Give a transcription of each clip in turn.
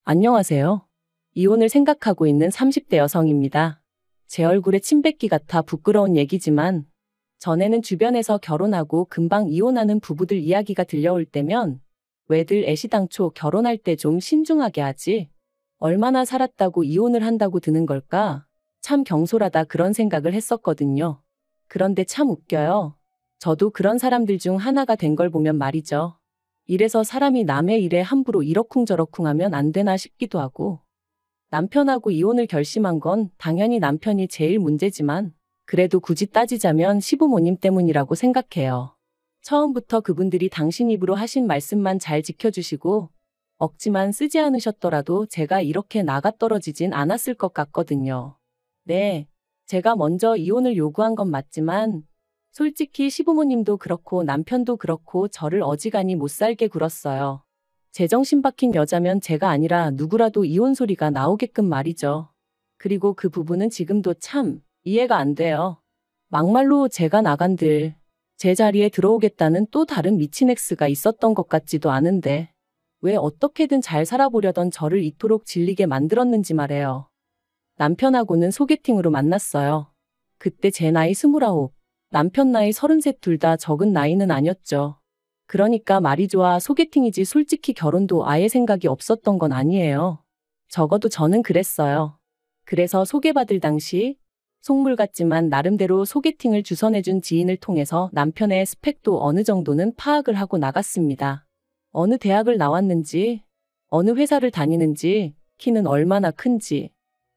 안녕하세요. 이혼을 생각하고 있는 30대 여성입니다. 제 얼굴에 침 뱉기 같아 부끄러운 얘기지만 전에는 주변에서 결혼하고 금방 이혼하는 부부들 이야기가 들려올 때면 왜들 애시당초 결혼할 때 좀 신중하게 하지? 얼마나 살았다고 이혼을 한다고 드는 걸까? 참 경솔하다 그런 생각을 했었거든요. 그런데 참 웃겨요. 저도 그런 사람들 중 하나가 된 걸 보면 말이죠. 이래서 사람이 남의 일에 함부로 이러쿵저러쿵 하면 안 되나 싶기도 하고, 남편하고 이혼을 결심한 건 당연히 남편이 제일 문제지만 그래도 굳이 따지자면 시부모님 때문이라고 생각해요. 처음부터 그분들이 당신 입으로 하신 말씀만 잘 지켜주시고 억지만 쓰지 않으셨더라도 제가 이렇게 나가떨어지진 않았을 것 같거든요. 네, 제가 먼저 이혼을 요구한 건 맞지만 솔직히 시부모님도 그렇고 남편도 그렇고 저를 어지간히 못 살게 굴었어요. 제정신 박힌 여자면 제가 아니라 누구라도 이혼 소리가 나오게끔 말이죠. 그리고 그 부부는 지금도 참 이해가 안 돼요. 막말로 제가 나간들 제 자리에 들어오겠다는 또 다른 미친 엑스가 있었던 것 같지도 않은데 왜 어떻게든 잘 살아보려던 저를 이토록 질리게 만들었는지 말해요. 남편하고는 소개팅으로 만났어요. 그때 제 나이 29, 남편 나이 33 둘 다 적은 나이는 아니었죠. 그러니까 말이 좋아 소개팅이지 솔직히 결혼도 아예 생각이 없었던 건 아니에요. 적어도 저는 그랬어요. 그래서 소개받을 당시 속물 같지만 나름대로 소개팅을 주선해준 지인을 통해서 남편의 스펙도 어느 정도는 파악을 하고 나갔습니다. 어느 대학을 나왔는지, 어느 회사를 다니는지, 키는 얼마나 큰지.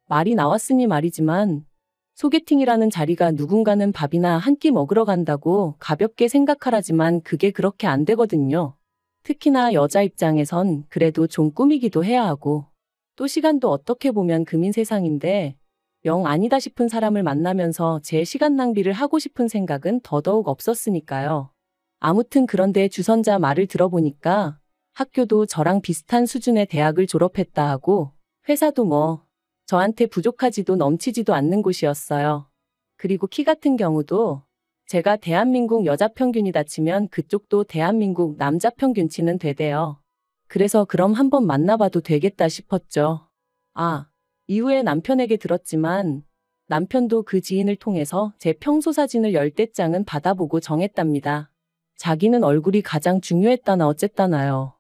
말이 나왔으니 말이지만 소개팅이라는 자리가 누군가는 밥이나 한 끼 먹으러 간다고 가볍게 생각하라지만 그게 그렇게 안 되거든요. 특히나 여자 입장에선 그래도 좀 꾸미기도 해야 하고 또 시간도 어떻게 보면 금인 세상인데 영 아니다 싶은 사람을 만나면서 제 시간 낭비를 하고 싶은 생각은 더더욱 없었으니까요. 아무튼 그런데 주선자 말을 들어보니까 학교도 저랑 비슷한 수준의 대학을 졸업했다 하고 회사도 뭐 저한테 부족하지도 넘치지도 않는 곳이었어요. 그리고 키 같은 경우도 제가 대한민국 여자 평균이다 치면 그쪽도 대한민국 남자 평균치는 되대요. 그래서 그럼 한번 만나봐도 되겠다 싶었죠. 이후에 남편에게 들었지만 남편도 그 지인을 통해서 제 평소 사진을 10대 장은 받아보고 정했답니다. 자기는 얼굴이 가장 중요했다나 어쨌다나요.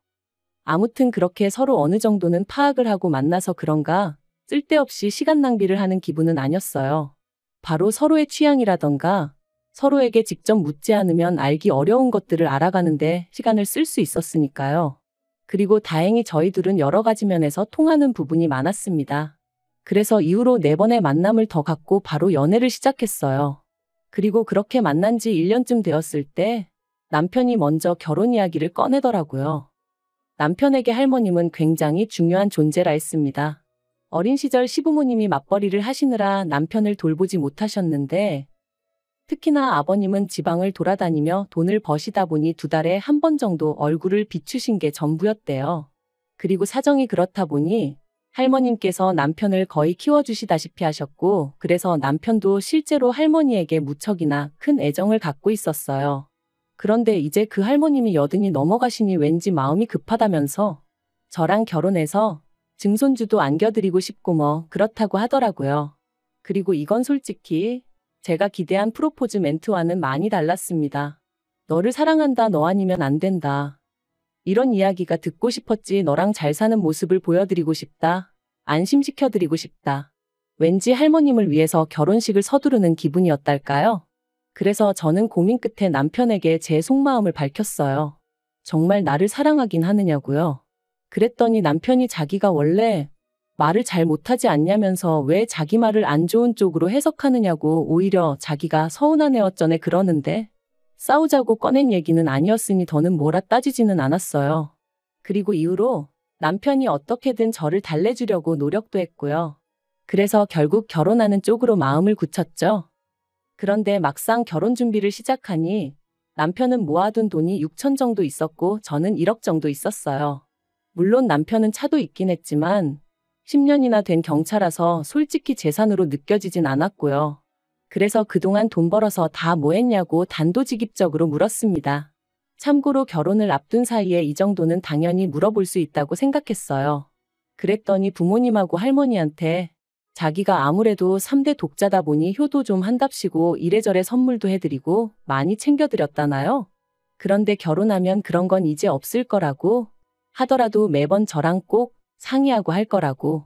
아무튼 그렇게 서로 어느 정도는 파악을 하고 만나서 그런가 쓸데없이 시간 낭비를 하는 기분은 아니었어요. 바로 서로의 취향이라던가 서로에게 직접 묻지 않으면 알기 어려운 것들을 알아가는데 시간을 쓸 수 있었으니까요. 그리고 다행히 저희들은 여러 가지 면에서 통하는 부분이 많았습니다. 그래서 이후로 4번의 만남을 더 갖고 바로 연애를 시작했어요. 그리고 그렇게 만난 지 1년쯤 되었을 때 남편이 먼저 결혼 이야기를 꺼내더라고요. 남편에게 할머님은 굉장히 중요한 존재라 했습니다. 어린 시절 시부모님이 맞벌이를 하시느라 남편을 돌보지 못하셨는데 특히나 아버님은 지방을 돌아다니며 돈을 버시다 보니 2달에 한 번 정도 얼굴을 비추신 게 전부였대요. 그리고 사정이 그렇다 보니 할머님께서 남편을 거의 키워주시다시피 하셨고 그래서 남편도 실제로 할머니에게 무척이나 큰 애정을 갖고 있었어요. 그런데 이제 그 할머님이 80이 넘어가시니 왠지 마음이 급하다면서 저랑 결혼해서 증손주도 안겨드리고 싶고 뭐 그렇다고 하더라고요. 그리고 이건 솔직히 제가 기대한 프로포즈 멘트와는 많이 달랐습니다. 너를 사랑한다 너 아니면 안 된다. 이런 이야기가 듣고 싶었지 너랑 잘 사는 모습을 보여드리고 싶다. 안심시켜드리고 싶다. 왠지 할머님을 위해서 결혼식을 서두르는 기분이었달까요? 그래서 저는 고민 끝에 남편에게 제 속마음을 밝혔어요. 정말 나를 사랑하긴 하느냐고요. 그랬더니 남편이 자기가 원래 말을 잘 못하지 않냐면서 왜 자기 말을 안 좋은 쪽으로 해석하느냐고 오히려 자기가 서운한 애 어쩌네 그러는데 싸우자고 꺼낸 얘기는 아니었으니 더는 뭐라 따지지는 않았어요. 그리고 이후로 남편이 어떻게든 저를 달래주려고 노력도 했고요. 그래서 결국 결혼하는 쪽으로 마음을 굳혔죠. 그런데 막상 결혼 준비를 시작하니 남편은 모아둔 돈이 6천 정도 있었고 저는 1억 정도 있었어요. 물론 남편은 차도 있긴 했지만 10년이나 된 경차라서 솔직히 재산으로 느껴지진 않았고요. 그래서 그동안 돈 벌어서 다 뭐 했냐고 단도직입적으로 물었습니다. 참고로 결혼을 앞둔 사이에 이 정도는 당연히 물어볼 수 있다고 생각했어요. 그랬더니 부모님하고 할머니한테 자기가 아무래도 3대 독자다 보니 효도 좀 한답시고 이래저래 선물도 해드리고 많이 챙겨드렸다나요? 그런데 결혼하면 그런 건 이제 없을 거라고 하더라도 매번 저랑 꼭 상의하고 할 거라고.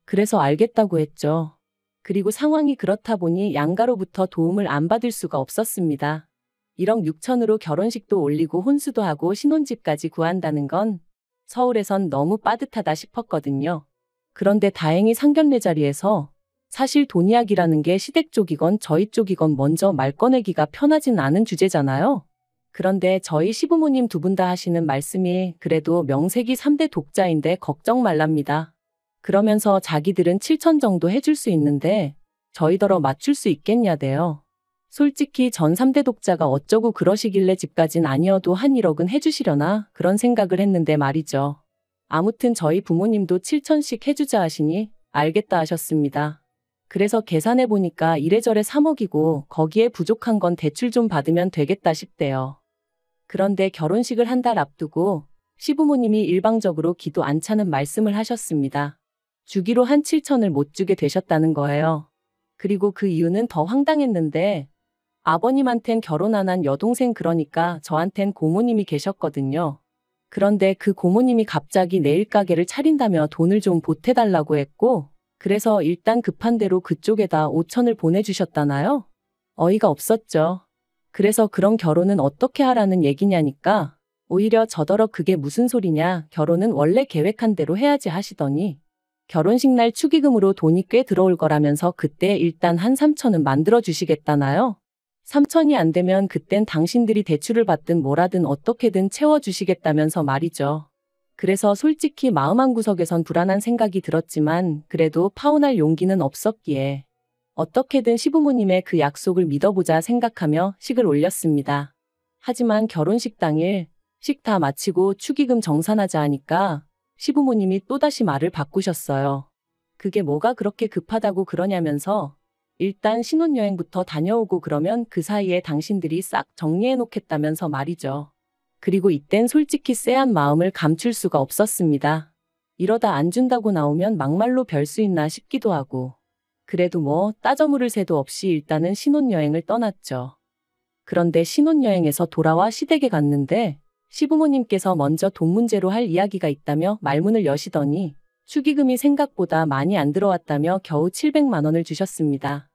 그래서 알겠다고 했죠. 그리고 상황이 그렇다 보니 양가로부터 도움을 안 받을 수가 없었습니다. 1억 6천으로 결혼식도 올리고 혼수도 하고 신혼집까지 구한다는 건 서울에선 너무 빠듯하다 싶었거든요. 그런데 다행히 상견례 자리에서 사실 돈 이야기라는 게 시댁 쪽이건 저희 쪽이건 먼저 말 꺼내기가 편하진 않은 주제잖아요. 그런데 저희 시부모님 두 분 다 하시는 말씀이 그래도 명색이 3대 독자인데 걱정 말랍니다. 그러면서 자기들은 7천 정도 해줄 수 있는데 저희더러 맞출 수 있겠냐대요. 솔직히 전 3대 독자가 어쩌고 그러시길래 집까진 아니어도 한 1억은 해주시려나 그런 생각을 했는데 말이죠. 아무튼 저희 부모님도 7천씩 해주자 하시니 알겠다 하셨습니다. 그래서 계산해보니까 이래저래 3억이고 거기에 부족한 건 대출 좀 받으면 되겠다 싶대요. 그런데 결혼식을 한 달 앞두고 시부모님이 일방적으로 기도 안 차는 말씀을 하셨습니다. 주기로 한 7천을 못 주게 되셨다는 거예요. 그리고 그 이유는 더 황당했는데 아버님한텐 결혼 안 한 여동생 그러니까 저한텐 고모님이 계셨거든요. 그런데 그 고모님이 갑자기 내일 가게를 차린다며 돈을 좀 보태달라고 했고 그래서 일단 급한 대로 그쪽에다 5천을 보내주셨다나요? 어이가 없었죠. 그래서 그런 결혼은 어떻게 하라는 얘기냐니까 오히려 저더러 그게 무슨 소리냐 결혼은 원래 계획한 대로 해야지 하시더니 결혼식 날 축의금으로 돈이 꽤 들어올 거라면서 그때 일단 한 3천은 만들어 주시겠다나요? 3천이 안 되면 그땐 당신들이 대출을 받든 뭐라든 어떻게든 채워주시겠다면서 말이죠. 그래서 솔직히 마음 한구석에선 불안한 생각이 들었지만 그래도 파혼할 용기는 없었기에 어떻게든 시부모님의 그 약속을 믿어보자 생각하며 식을 올렸습니다. 하지만 결혼식 당일 식 다 마치고 축의금 정산하자 하니까 시부모님이 또다시 말을 바꾸셨어요. 그게 뭐가 그렇게 급하다고 그러냐면서 일단 신혼여행부터 다녀오고 그러면 그 사이에 당신들이 싹 정리해 놓겠다면서 말이죠. 그리고 이땐 솔직히 쎄한 마음을 감출 수가 없었습니다. 이러다 안 준다고 나오면 막말로 별 수 있나 싶기도 하고. 그래도 뭐 따져 물을 새도 없이 일단은 신혼여행을 떠났죠. 그런데 신혼여행에서 돌아와 시댁에 갔는데 시부모님께서 먼저 돈 문제로 할 이야기가 있다며 말문을 여시더니 축의금이 생각보다 많이 안 들어왔다며 겨우 700만 원을 주셨습니다.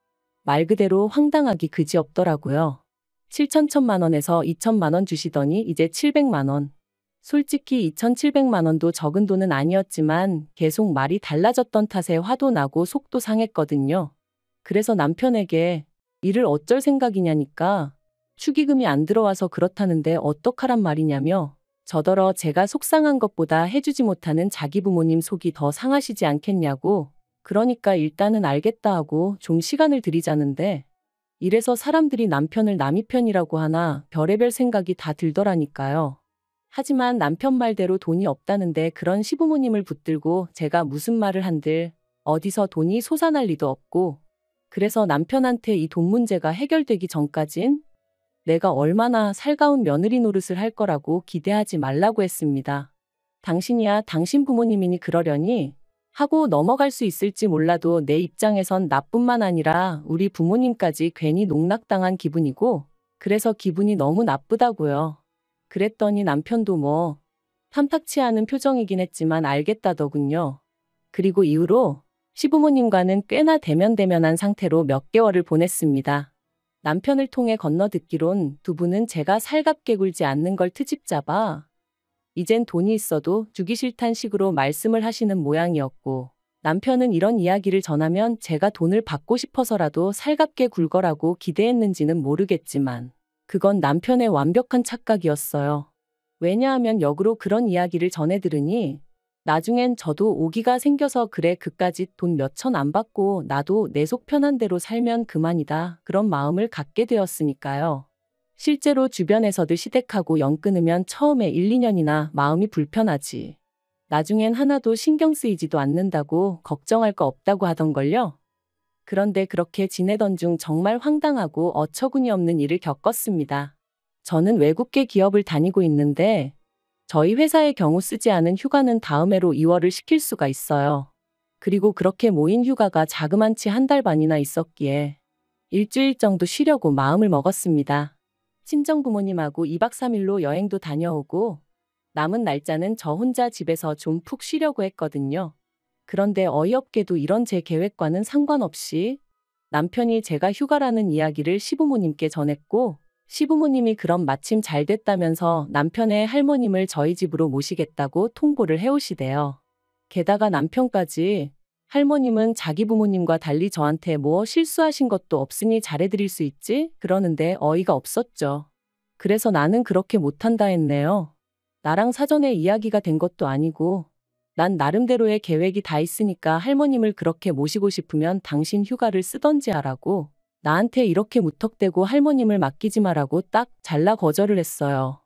말 그대로 황당하기 그지없더라고요. 7천천만 원에서 2천만 원 주시더니 이제 700만 원. 솔직히 2,700만 원도 적은 돈은 아니었지만 계속 말이 달라졌던 탓에 화도 나고 속도 상했거든요. 그래서 남편에게 이를 어쩔 생각이냐니까 축의금이 안 들어와서 그렇다는데 어떡하란 말이냐며 저더러 제가 속상한 것보다 해주지 못하는 자기 부모님 속이 더 상하시지 않겠냐고 그러니까 일단은 알겠다 하고 좀 시간을 드리자는데 이래서 사람들이 남편을 남이 편이라고 하나 별의별 생각이 다 들더라니까요. 하지만 남편 말대로 돈이 없다는데 그런 시부모님을 붙들고 제가 무슨 말을 한들 어디서 돈이 솟아날 리도 없고 그래서 남편한테 이 돈 문제가 해결되기 전까진 내가 얼마나 살가운 며느리 노릇을 할 거라고 기대하지 말라고 했습니다. 당신이야 당신 부모님이니 그러려니 하고 넘어갈 수 있을지 몰라도 내 입장에선 나뿐만 아니라 우리 부모님까지 괜히 농락당한 기분이고 그래서 기분이 너무 나쁘다고요. 그랬더니 남편도 뭐 탐탁치 않은 표정이긴 했지만 알겠다더군요. 그리고 이후로 시부모님과는 꽤나 대면대면한 상태로 몇 개월을 보냈습니다. 남편을 통해 건너듣기론 두 분은 제가 살갑게 굴지 않는 걸 트집 잡아 이젠 돈이 있어도 주기 싫단 식으로 말씀을 하시는 모양이었고 남편은 이런 이야기를 전하면 제가 돈을 받고 싶어서라도 살갑게 굴거라고 기대했는지는 모르겠지만 그건 남편의 완벽한 착각이었어요. 왜냐하면 역으로 그런 이야기를 전해 들으니 나중엔 저도 오기가 생겨서 그래 그까짓 돈 몇천 안 받고 나도 내 속 편한 대로 살면 그만이다 그런 마음을 갖게 되었으니까요. 실제로 주변에서도 시댁하고 연 끊으면 처음에 1, 2년이나 마음이 불편하지. 나중엔 하나도 신경 쓰이지도 않는다고 걱정할 거 없다고 하던걸요. 그런데 그렇게 지내던 중 정말 황당하고 어처구니 없는 일을 겪었습니다. 저는 외국계 기업을 다니고 있는데 저희 회사의 경우 쓰지 않은 휴가는 다음 해로 이월을 시킬 수가 있어요. 그리고 그렇게 모인 휴가가 자그만치 한 달 반이나 있었기에 일주일 정도 쉬려고 마음을 먹었습니다. 친정 부모님하고 2박 3일로 여행도 다녀오고 남은 날짜는 저 혼자 집에서 좀 푹 쉬려고 했거든요. 그런데 어이없게도 이런 제 계획과는 상관없이 남편이 제가 휴가라는 이야기를 시부모님께 전했고 시부모님이 그럼 마침 잘 됐다면서 남편의 할머님을 저희 집으로 모시겠다고 통보를 해오시대요. 게다가 남편까지 할머님은 자기 부모님과 달리 저한테 뭐 실수하신 것도 없으니 잘해드릴 수 있지? 그러는데 어이가 없었죠. 그래서 나는 그렇게 못한다 했네요. 나랑 사전에 이야기가 된 것도 아니고 난 나름대로의 계획이 다 있으니까 할머님을 그렇게 모시고 싶으면 당신 휴가를 쓰던지 하라고 나한테 이렇게 무턱대고 할머님을 맡기지 마라고 딱 잘라 거절을 했어요.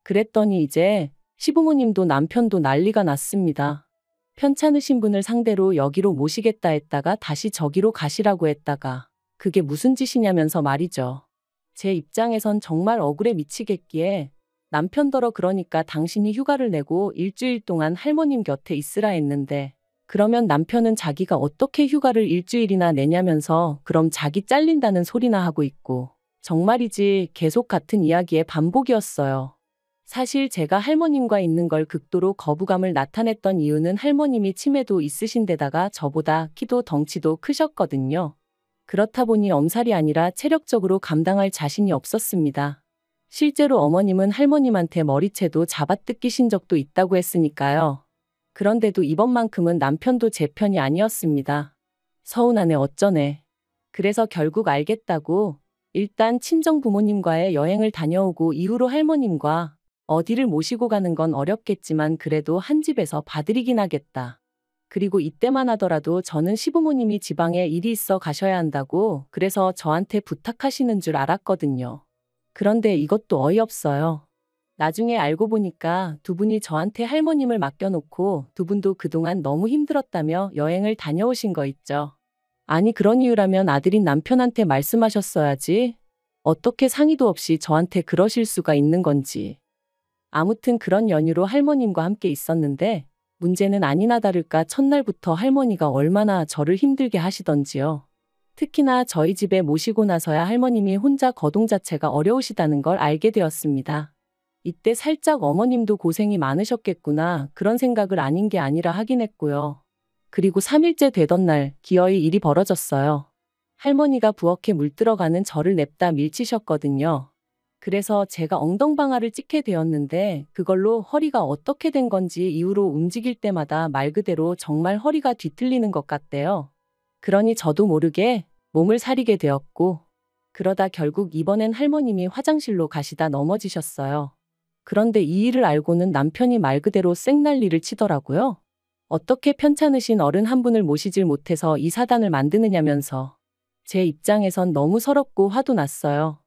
그랬더니 이제 시부모님도 남편도 난리가 났습니다. 편찮으신 분을 상대로 여기로 모시겠다 했다가 다시 저기로 가시라고 했다가 그게 무슨 짓이냐면서 말이죠. 제 입장에선 정말 억울해 미치겠기에 남편더러 그러니까 당신이 휴가를 내고 일주일 동안 할머님 곁에 있으라 했는데 그러면 남편은 자기가 어떻게 휴가를 일주일이나 내냐면서 그럼 자기 잘린다는 소리나 하고 있고 정말이지 계속 같은 이야기의 반복이었어요. 사실 제가 할머님과 있는 걸 극도로 거부감을 나타냈던 이유는 할머님이 치매도 있으신 데다가 저보다 키도 덩치도 크셨거든요. 그렇다 보니 엄살이 아니라 체력적으로 감당할 자신이 없었습니다. 실제로 어머님은 할머님한테 머리채도 잡아뜯기신 적도 있다고 했으니까요. 그런데도 이번만큼은 남편도 제 편이 아니었습니다. 서운하네 어쩌네. 그래서 결국 알겠다고 일단 친정 부모님과의 여행을 다녀오고 이후로 할머님과 어디를 모시고 가는 건 어렵겠지만 그래도 한 집에서 봐드리긴 하겠다. 그리고 이때만 하더라도 저는 시부모님이 지방에 일이 있어 가셔야 한다고 그래서 저한테 부탁하시는 줄 알았거든요. 그런데 이것도 어이없어요. 나중에 알고 보니까 두 분이 저한테 할머님을 맡겨놓고 두 분도 그동안 너무 힘들었다며 여행을 다녀오신 거 있죠. 아니 그런 이유라면 아들인 남편한테 말씀하셨어야지. 어떻게 상의도 없이 저한테 그러실 수가 있는 건지. 아무튼 그런 연유로 할머님과 함께 있었는데 문제는 아니나 다를까 첫날부터 할머니가 얼마나 저를 힘들게 하시던지요. 특히나 저희 집에 모시고 나서야 할머님이 혼자 거동 자체가 어려우시다는 걸 알게 되었습니다. 이때 살짝 어머님도 고생이 많으셨겠구나 그런 생각을 아닌 게 아니라 하긴 했고요. 그리고 3일째 되던 날 기어이 일이 벌어졌어요. 할머니가 부엌에 물 들어가는 저를 냅다 밀치셨거든요. 그래서 제가 엉덩방아를 찍게 되었는데 그걸로 허리가 어떻게 된 건지 이후로 움직일 때마다 말 그대로 정말 허리가 뒤틀리는 것 같대요. 그러니 저도 모르게 몸을 사리게 되었고 그러다 결국 이번엔 할머님이 화장실로 가시다 넘어지셨어요. 그런데 이 일을 알고는 남편이 말 그대로 쌩난리를 치더라고요. 어떻게 편찮으신 어른 한 분을 모시질 못해서 이 사단을 만드느냐면서 제 입장에선 너무 서럽고 화도 났어요.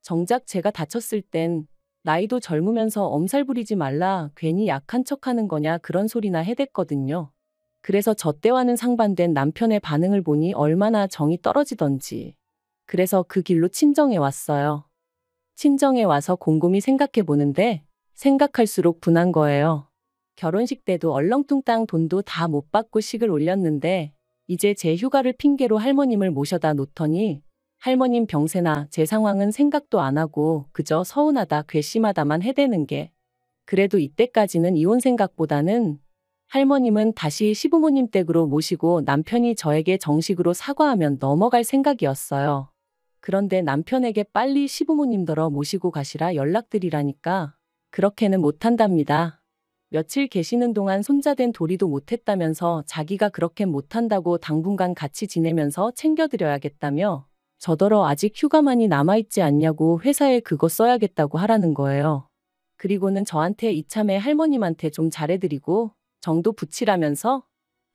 정작 제가 다쳤을 땐 나이도 젊으면서 엄살 부리지 말라 괜히 약한 척하는 거냐 그런 소리나 해댔거든요. 그래서 저 때와는 상반된 남편의 반응을 보니 얼마나 정이 떨어지던지. 그래서 그 길로 친정에 왔어요. 친정에 와서 곰곰이 생각해 보는데 생각할수록 분한 거예요. 결혼식 때도 얼렁뚱땅 돈도 다 못 받고 식을 올렸는데 이제 제 휴가를 핑계로 할머님을 모셔다 놓더니 할머님 병세나 제 상황은 생각도 안 하고 그저 서운하다 괘씸하다만 해대는 게 그래도 이때까지는 이혼 생각보다는 할머님은 다시 시부모님 댁으로 모시고 남편이 저에게 정식으로 사과하면 넘어갈 생각이었어요. 그런데 남편에게 빨리 시부모님더러 모시고 가시라 연락드리라니까 그렇게는 못한답니다. 며칠 계시는 동안 손자된 도리도 못했다면서 자기가 그렇게 못한다고 당분간 같이 지내면서 챙겨드려야겠다며 저더러 아직 휴가만이 남아있지 않냐고 회사에 그거 써야겠다고 하라는 거예요. 그리고는 저한테 이참에 할머님한테 좀 잘해드리고 정도 붙이라면서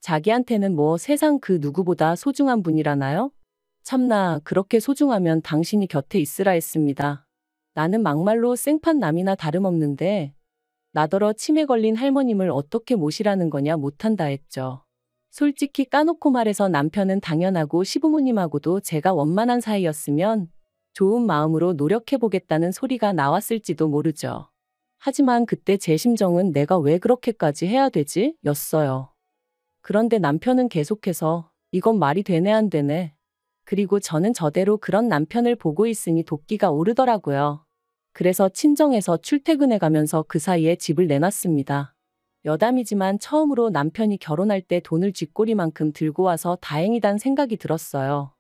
자기한테는 뭐 세상 그 누구보다 소중한 분이라나요? 참나 그렇게 소중하면 당신이 곁에 있으라 했습니다. 나는 막말로 생판남이나 다름없는데 나더러 치매 걸린 할머님을 어떻게 모시라는 거냐 못한다 했죠. 솔직히 까놓고 말해서 남편은 당연하고 시부모님하고도 제가 원만한 사이였으면 좋은 마음으로 노력해보겠다는 소리가 나왔을지도 모르죠. 하지만 그때 제 심정은 내가 왜 그렇게까지 해야 되지? 였어요. 그런데 남편은 계속해서 이건 말이 되네 안 되네. 그리고 저는 저대로 그런 남편을 보고 있으니 도끼가 오르더라고요. 그래서 친정에서 출퇴근해 가면서 그 사이에 집을 내놨습니다. 여담이지만 처음으로 남편이 결혼할 때 돈을 쥐꼬리만큼 들고 와서 다행이란 생각이 들었어요.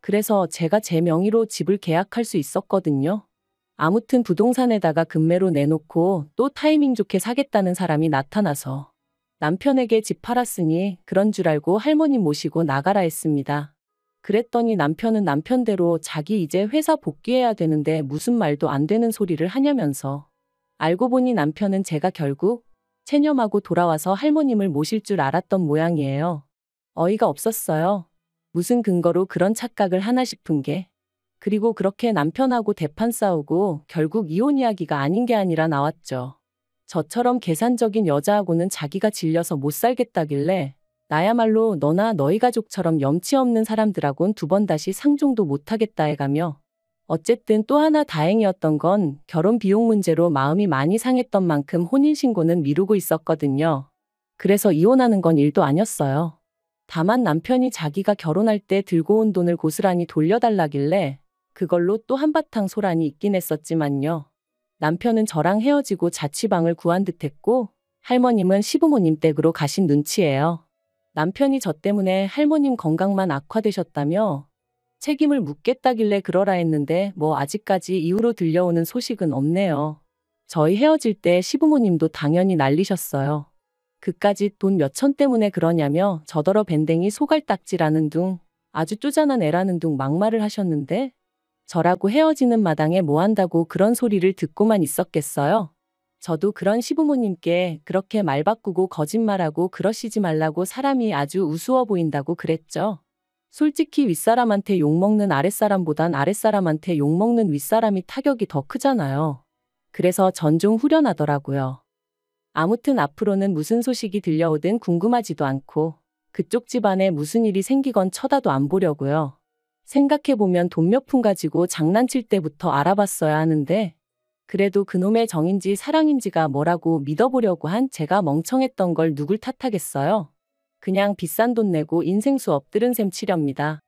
그래서 제가 제 명의로 집을 계약할 수 있었거든요. 아무튼 부동산에다가 금매로 내놓고 또 타이밍 좋게 사겠다는 사람이 나타나서 남편에게 집 팔았으니 그런 줄 알고 할머니 모시고 나가라 했습니다. 그랬더니 남편은 남편대로 자기 이제 회사 복귀해야 되는데 무슨 말도 안 되는 소리를 하냐면서. 알고 보니 남편은 제가 결국 체념하고 돌아와서 할머님을 모실 줄 알았던 모양이에요. 어이가 없었어요. 무슨 근거로 그런 착각을 하나 싶은 게. 그리고 그렇게 남편하고 대판 싸우고 결국 이혼 이야기가 아닌 게 아니라 나왔죠. 저처럼 계산적인 여자하고는 자기가 질려서 못 살겠다길래 나야말로 너나 너희 가족처럼 염치 없는 사람들하곤 두 번 다시 상종도 못하겠다 해가며 어쨌든 또 하나 다행이었던 건 결혼 비용 문제로 마음이 많이 상했던 만큼 혼인신고는 미루고 있었거든요. 그래서 이혼하는 건 일도 아니었어요. 다만 남편이 자기가 결혼할 때 들고 온 돈을 고스란히 돌려달라길래 그걸로 또 한바탕 소란이 있긴 했었지만요. 남편은 저랑 헤어지고 자취방을 구한 듯 했고 할머님은 시부모님 댁으로 가신 눈치예요. 남편이 저 때문에 할머님 건강만 악화되셨다며 책임을 묻겠다길래 그러라 했는데 뭐 아직까지 이후로 들려오는 소식은 없네요. 저희 헤어질 때 시부모님도 당연히 난리셨어요. 그까짓 돈 몇천 때문에 그러냐며 저더러 밴댕이 소갈딱지라는 둥 아주 쪼잔한 애라는 둥 막말을 하셨는데 저라고 헤어지는 마당에 뭐 한다고 그런 소리를 듣고만 있었겠어요. 저도 그런 시부모님께 그렇게 말 바꾸고 거짓말하고 그러시지 말라고 사람이 아주 우스워 보인다고 그랬죠. 솔직히 윗사람한테 욕먹는 아랫사람보단 아랫사람한테 욕먹는 윗사람이 타격이 더 크잖아요. 그래서 전 좀 후련하더라고요. 아무튼 앞으로는 무슨 소식이 들려오든 궁금하지도 않고 그쪽 집안에 무슨 일이 생기건 쳐다도 안 보려고요. 생각해보면 돈 몇 푼 가지고 장난칠 때부터 알아봤어야 하는데 그래도 그놈의 정인지 사랑인지가 뭐라고 믿어보려고 한 제가 멍청했던 걸 누굴 탓하겠어요. 그냥 비싼 돈 내고 인생 수업 들은 셈 치렵니다.